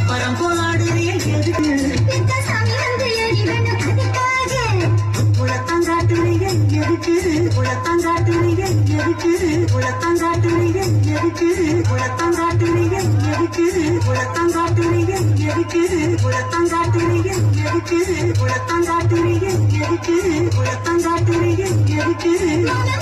பப்பரம் போலாடுறிய எதுக்கு குளத்தங்காட்டுறிய எதுக்கு குளத்தங்காட்டுறிய எதுக்கு குளத்தங்காட்டுறிய எதுக்கு குளத்தங்காட்டுறிய எதுக்கு குளத்தங்காட்டுறிய எதுக்கு குளத்தங்காட்டுறிய எதுக்கு குளத்தங்காட்டுறிய எதுக்கு குளத்தங்காட்டுறிய எதுக்கு